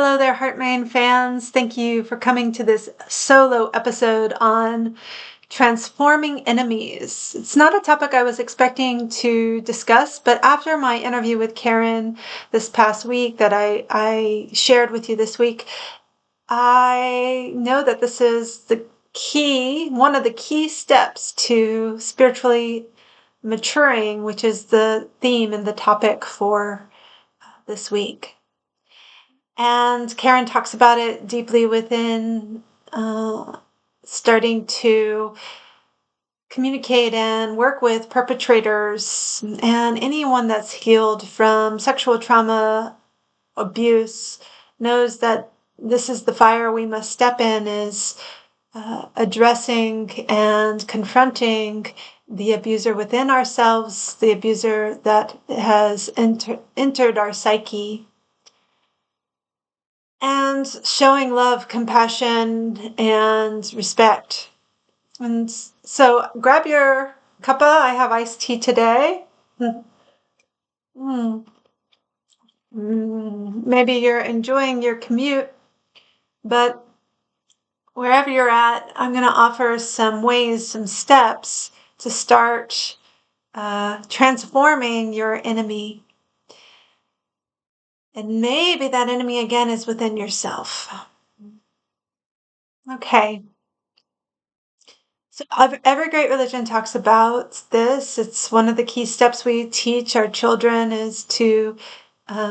Hello there, Heartmain fans. Thank you for coming to this solo episode on transforming enemies. It's not a topic I was expecting to discuss, but after my interview with Karen this past week that I shared with you this week, I know that this is one of the key steps to spiritually maturing, which is the theme and the topic for this week. And Karen talks about it deeply within starting to communicate and work with perpetrators and anyone that's healed from sexual trauma, abuse, knows that this is the fire we must step in, is addressing and confronting the abuser within ourselves, the abuser that has entered our psyche, and showing love, compassion, and respect. And so grab your cuppa. I have iced tea today. Maybe you're enjoying your commute, but wherever you're at, I'm going to offer some ways, some steps to start transforming your enemy. And maybe that enemy again is within yourself. Okay. So every great religion talks about this. It's one of the key steps we teach our children is to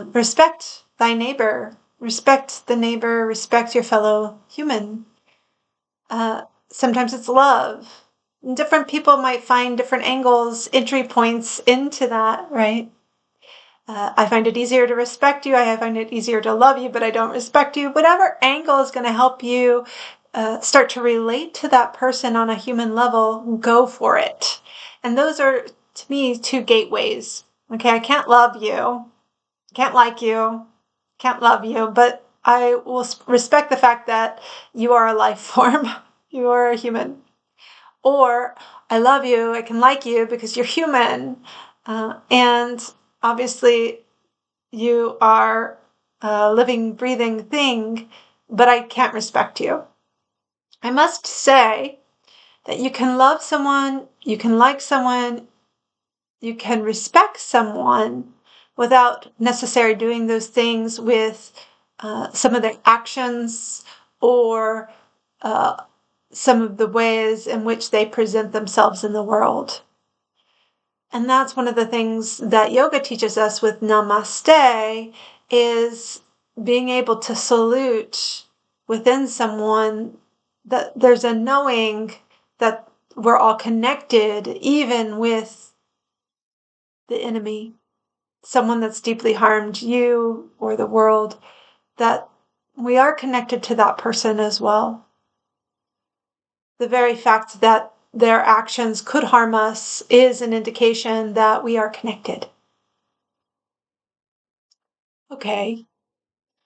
respect thy neighbor, respect the neighbor, respect your fellow human. Sometimes it's love. Different people might find different angles, entry points into that, right? I find it easier to respect you. I find it easier to love you, but I don't respect you. Whatever angle is going to help you start to relate to that person on a human level, go for it. And those are, to me, two gateways. Okay, I can't love you, can't like you, can't love you, but I will respect the fact that you are a life form. You are a human. Or I love you, I can like you because you're human. And obviously you are a living, breathing thing, but I can't respect you. I must say that you can love someone, you can like someone, you can respect someone without necessarily doing those things with some of their actions or some of the ways in which they present themselves in the world. And that's one of the things that yoga teaches us with Namaste, is being able to salute within someone, that there's a knowing that we're all connected, even with the enemy, someone that's deeply harmed you or the world, that we are connected to that person as well. The very fact that their actions could harm us is an indication that we are connected. Okay,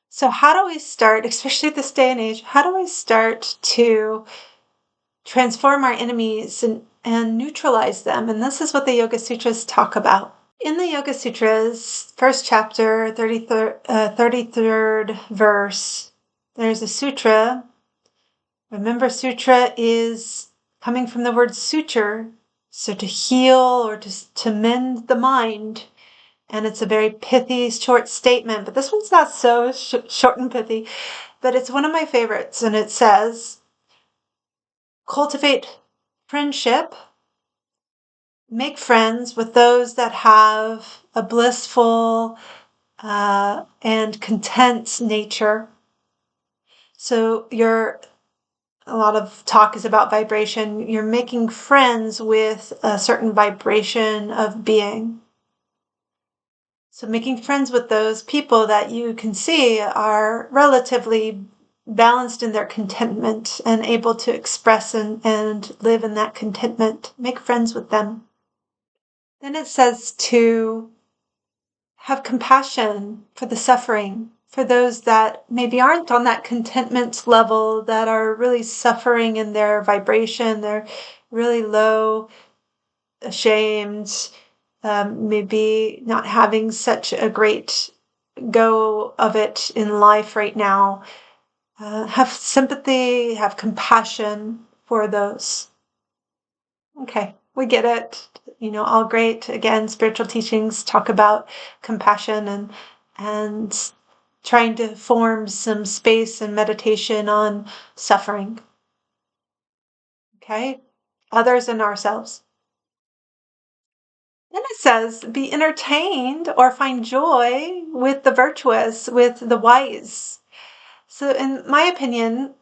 so how do we start, especially this day and age, how do we start to transform our enemies and neutralize them? And this is what the Yoga Sutras talk about. In the Yoga Sutras, first chapter, 33rd verse, there's a sutra. Remember, sutra is coming from the word suture, so to heal or to mend the mind. And it's a very pithy, short statement, but this one's not so short and pithy, but it's one of my favorites. And it says, cultivate friendship, make friends with those that have a blissful and content nature. So a lot of talk is about vibration. You're making friends with a certain vibration of being. So making friends with those people that you can see are relatively balanced in their contentment and able to express and live in that contentment. Make friends with them. Then it says to have compassion for the suffering, for those that maybe aren't on that contentment level, that are really suffering in their vibration. They're really low, ashamed, maybe not having such a great go of it in life right now. Have sympathy, have compassion for those. Okay, we get it. All great. Again, spiritual teachings talk about compassion and trying to form some space and meditation on suffering. Okay, others and ourselves. Then it says, be entertained or find joy with the virtuous, with the wise. So in my opinion,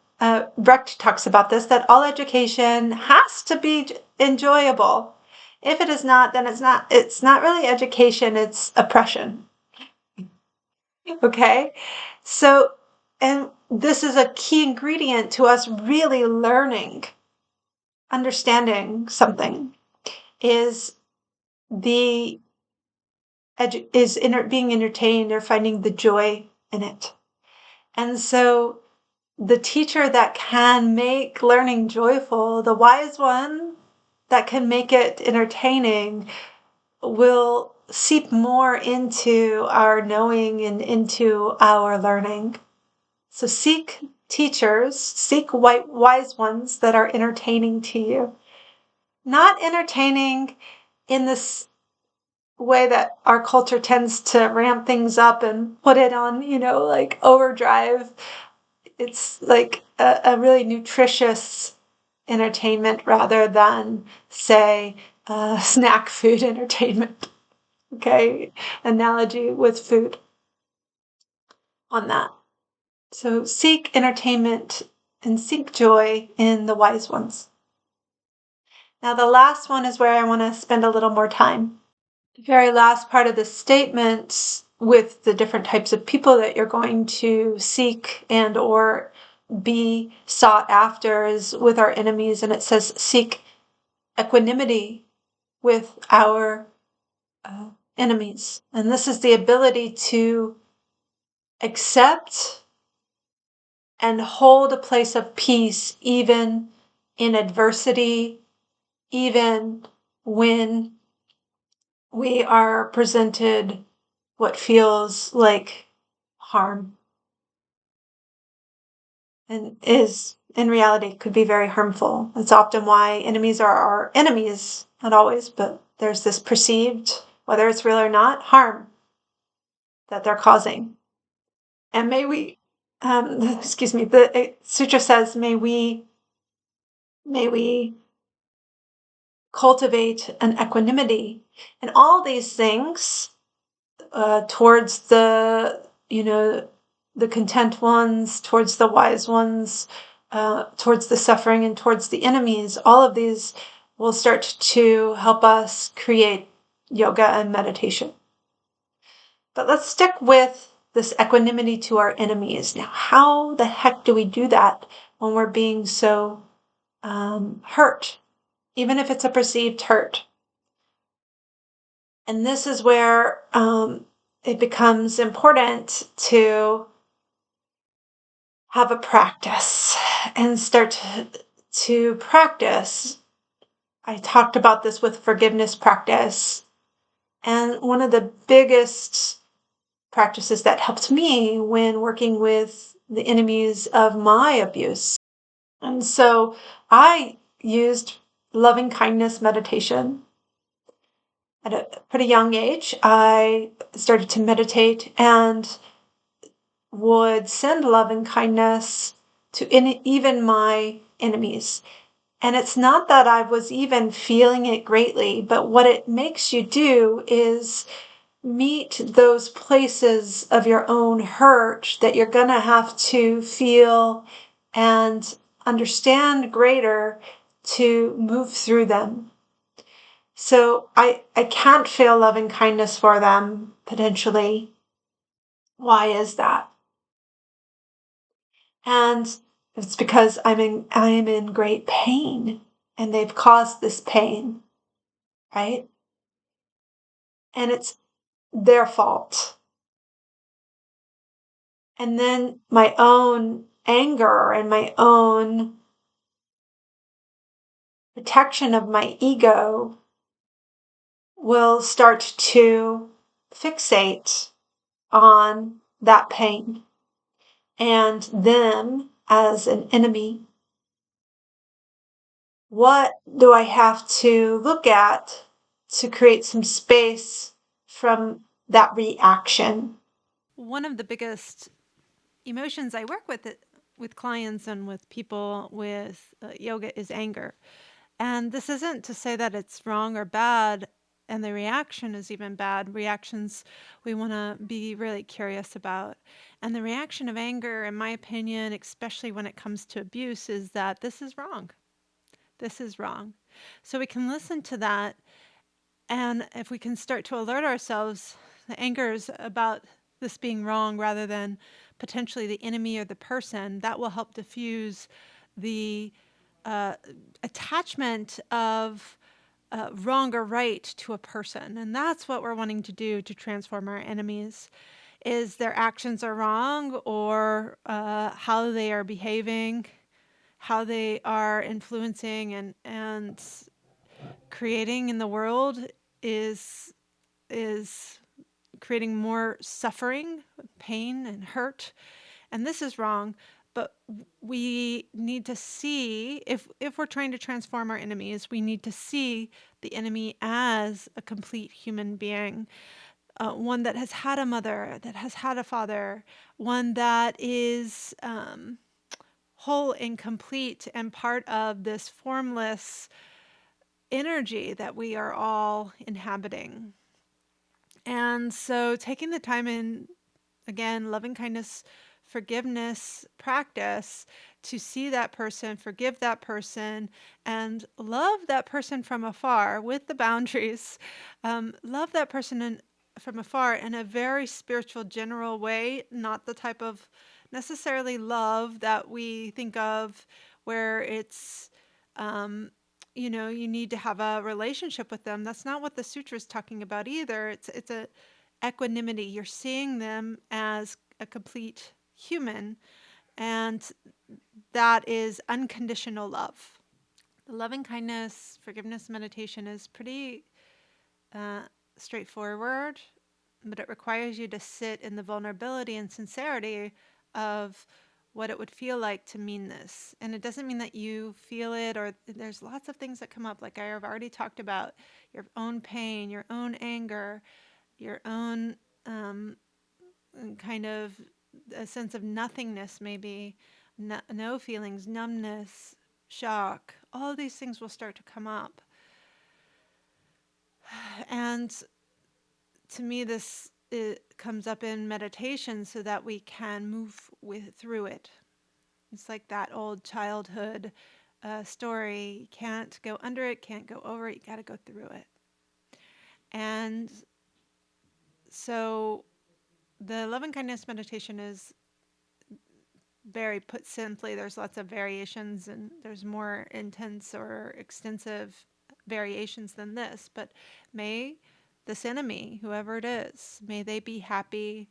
Brecht talks about this, that all education has to be enjoyable. If it is not, then it's not really education, it's oppression. Okay? So, and this is a key ingredient to us really learning, understanding something, is being entertained or finding the joy in it. And so the teacher that can make learning joyful, the wise one that can make it entertaining, will seep more into our knowing and into our learning. So seek teachers, seek wise ones that are entertaining to you. Not entertaining in this way that our culture tends to ramp things up and put it on, like overdrive. It's like a really nutritious entertainment rather than, say, snack food entertainment. Okay, analogy with food on that. So seek entertainment and seek joy in the wise ones. Now, the last one is where I want to spend a little more time. The very last part of the statement with the different types of people that you're going to seek and or be sought after is with our enemies, and it says seek equanimity with our enemies. And this is the ability to accept and hold a place of peace even in adversity, even when we are presented what feels like harm, and is in reality could be very harmful. It's often why enemies are our enemies, not always, but there's this perceived, whether it's real or not, harm that they're causing. And may we, excuse me, the sutra says, may we cultivate an equanimity. And all these things towards the content ones, towards the wise ones, towards the suffering, and towards the enemies, all of these will start to help us create yoga and meditation. But let's stick with this equanimity to our enemies. Now, how the heck do we do that when we're being so hurt, even if it's a perceived hurt? And this is where it becomes important to have a practice and start to practice. I talked about this with forgiveness practice. And one of the biggest practices that helped me when working with the enemies of my abuse. And so I used loving kindness meditation. At a pretty young age, I started to meditate and would send love and kindness to even my enemies. And it's not that I was even feeling it greatly, but what it makes you do is meet those places of your own hurt that you're going to have to feel and understand greater to move through them. So I can't feel love and kindness for them, potentially. Why is that? And it's because I am in great pain, and they've caused this pain, right? And it's their fault. And then my own anger and my own protection of my ego will start to fixate on that pain and them as an enemy, what do I have to look at to create some space from that reaction? One of the biggest emotions I work with clients and with people with yoga is anger. And this isn't to say that it's wrong or bad and the reaction is even bad. Reactions we want to be really curious about. And the reaction of anger, in my opinion, especially when it comes to abuse, is that this is wrong. This is wrong. So we can listen to that. And if we can start to alert ourselves, the anger is about this being wrong rather than potentially the enemy or the person, that will help diffuse the uh, attachment of wrong or right to a person. And that's what we're wanting to do to transform our enemies is their actions are wrong or how they are behaving, how they are influencing and creating in the world is is creating more suffering, pain and hurt. And this is wrong, but we need to see if we're trying to transform our enemies, we need to see the enemy as a complete human being. One that has had a mother, that has had a father, one that is whole and complete and part of this formless energy that we are all inhabiting. And so taking the time in, again, loving kindness, forgiveness practice to see that person, forgive that person, and love that person from afar with the boundaries. Love that person from afar in a very spiritual, general way, not the type of necessarily love that we think of where it's you need to have a relationship with them. That's not what the sutra is talking about either. It's a equanimity. You're seeing them as a complete human, and that is unconditional love. The loving kindness, forgiveness meditation is pretty uh, straightforward, but it requires you to sit in the vulnerability and sincerity of what it would feel like to mean this. And it doesn't mean that you feel it, or there's lots of things that come up, like I have already talked about your own pain, your own anger, your own kind of a sense of nothingness, maybe no feelings, numbness, shock. All of these things will start to come up. And to me, this it comes up in meditation so that we can move through it. It's like that old childhood story. You can't go under it, can't go over it, you got to go through it. And so the loving kindness meditation is very put simply. There's lots of variations and there's more intense or extensive variations than this. But may this enemy, whoever it is, may they be happy,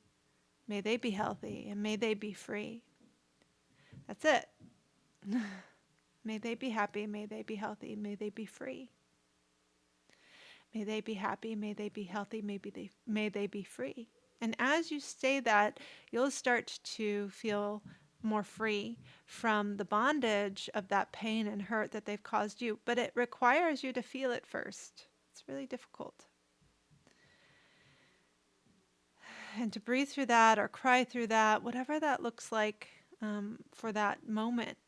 may they be healthy, and may they be free. That's it. May they be happy, may they be healthy, may they be free. May they be happy, may they be healthy, may they be free. And as you say that, you'll start to feel more free from the bondage of that pain and hurt that they've caused you. But it requires you to feel it first. It's really difficult. And to breathe through that or cry through that, whatever that looks like for that moment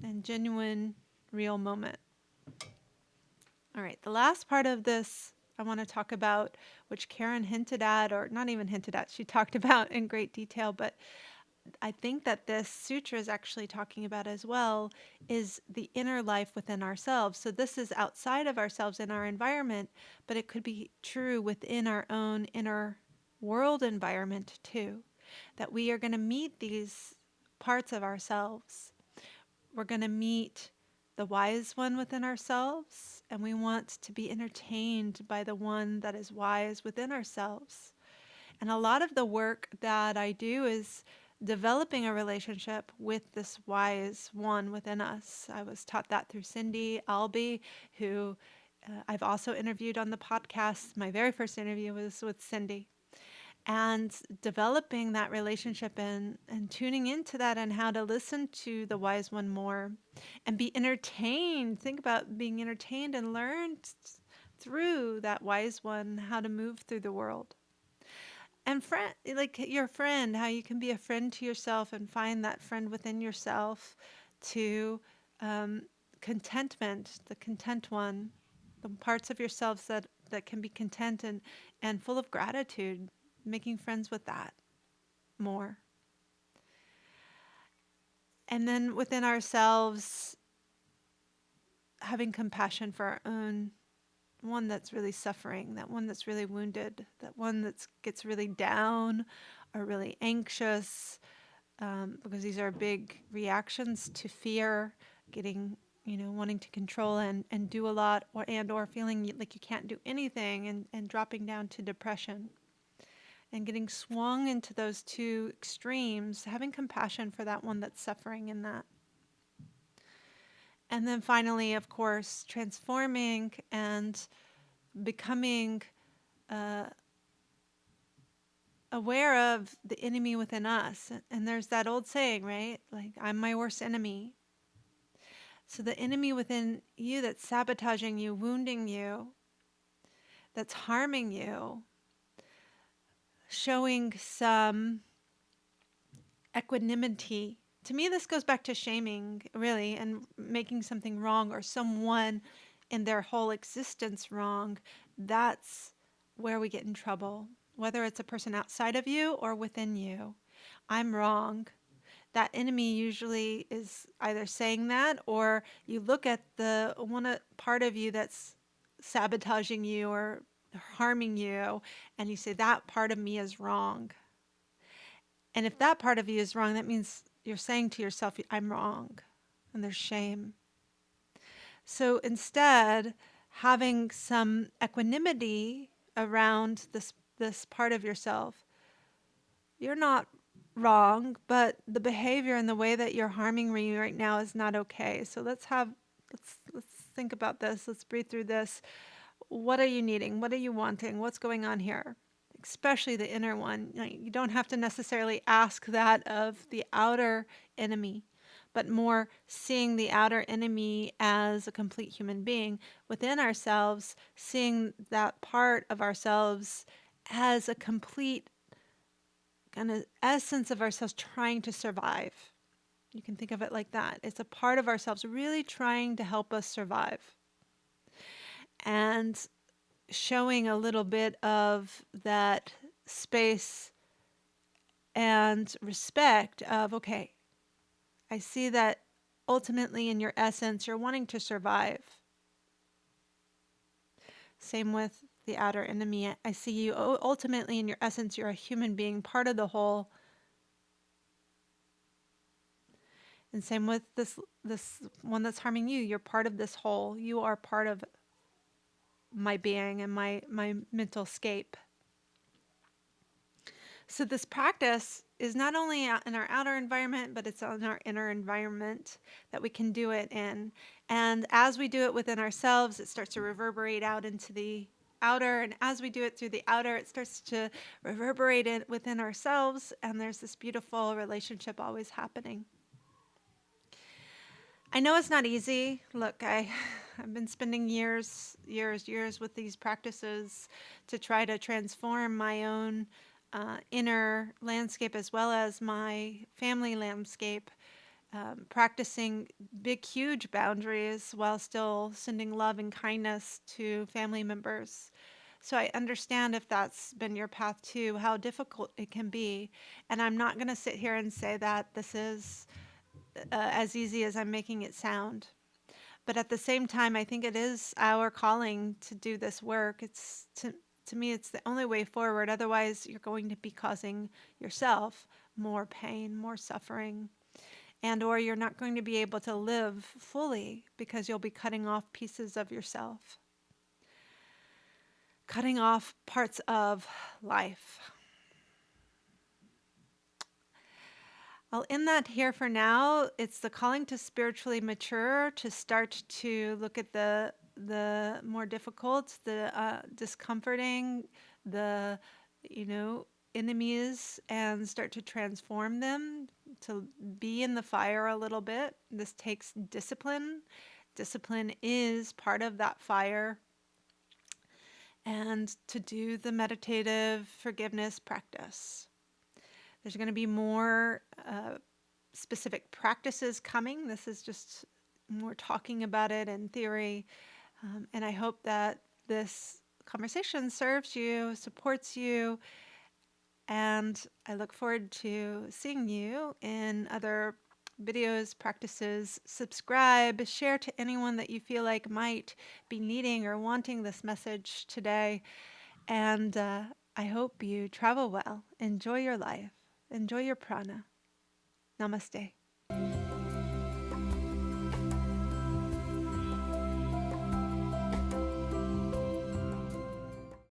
and genuine, real moment. All right, the last part of this I want to talk about, which Karen hinted at, or not even hinted at, she talked about in great detail, but I think that this sutra is actually talking about as well, is the inner life within ourselves. So this is outside of ourselves in our environment, but it could be true within our own inner world environment too, that we are going to meet these parts of ourselves. We're going to meet the wise one within ourselves, and we want to be entertained by the one that is wise within ourselves. And a lot of the work that I do is developing a relationship with this wise one within us. I was taught that through Cindy Albee, who I've also interviewed on the podcast. My very first interview was with Cindy. and developing that relationship and tuning into that and how to listen to the wise one more and be entertained. Think about being entertained and learn through that wise one how to move through the world. And friend, like your friend, how you can be a friend to yourself and find that friend within yourself to um, contentment, the content one, the parts of yourselves that can be content and full of gratitude, making friends with that more. And then within ourselves, having compassion for our own one that's really suffering, that one that's really wounded, that one that gets really down or really anxious, because these are big reactions to fear, getting, wanting to control and do a lot, or feeling like you can't do anything and dropping down to depression. And getting swung into those two extremes, having compassion for that one that's suffering in that. And then finally, of course, transforming and becoming uh, aware of the enemy within us. And there's that old saying, right? Like, I'm my worst enemy. So the enemy within you that's sabotaging you, wounding you, that's harming you, showing some equanimity. To me, this goes back to shaming, really, and making something wrong or someone in their whole existence wrong. That's where we get in trouble, whether it's a person outside of you or within you. I'm wrong. That enemy usually is either saying that, or you look at the one part of you that's sabotaging you or harming you, and you say, that part of me is wrong. And if that part of you is wrong, that means you're saying to yourself, I'm wrong. And there's shame. So instead, having some equanimity around this part of yourself, you're not wrong, but the behavior and the way that you're harming me right now is not okay. So let's think about this. Let's breathe through this. What are you needing? What are you wanting? What's going on here? Especially the inner one. You don't have to necessarily ask that of the outer enemy, but more seeing the outer enemy as a complete human being within ourselves, seeing that part of ourselves as a complete kind of essence of ourselves trying to survive. You can think of it like that. It's a part of ourselves really trying to help us survive. And showing a little bit of that space and respect of, okay, I see that ultimately in your essence, you're wanting to survive. Same with the outer enemy. I see you ultimately in your essence, you're a human being, part of the whole. And same with this one that's harming you. You're part of this whole. You are part of my being and my mental scape. So this practice is not only in our outer environment, but it's in our inner environment that we can do it in. And as we do it within ourselves, it starts to reverberate out into the outer. And as we do it through the outer, it starts to reverberate it within ourselves. And there's this beautiful relationship always happening. I know it's not easy. Look, I've been spending years with these practices to try to transform my own inner landscape as well as my family landscape, practicing big, huge boundaries while still sending love and kindness to family members. So I understand if that's been your path too, how difficult it can be. And I'm not going to sit here and say that this is as easy as I'm making it sound. But at the same time, I think it is our calling to do this work. To me, it's the only way forward. Otherwise, you're going to be causing yourself more pain, more suffering, and or you're not going to be able to live fully because you'll be cutting off pieces of yourself, cutting off parts of life. I'll end that here for now. It's the calling to spiritually mature, to start to look at the more difficult, the discomforting, the enemies and start to transform them, to be in the fire a little bit. This takes discipline. Discipline is part of that fire. And to do the meditative forgiveness practice. There's going to be more specific practices coming. This is just more talking about it in theory. And I hope that this conversation serves you, supports you, and I look forward to seeing you in other videos, practices. Subscribe, share to anyone that you feel like might be needing or wanting this message today. And I hope you travel well. Enjoy your life. Enjoy your prana. Namaste.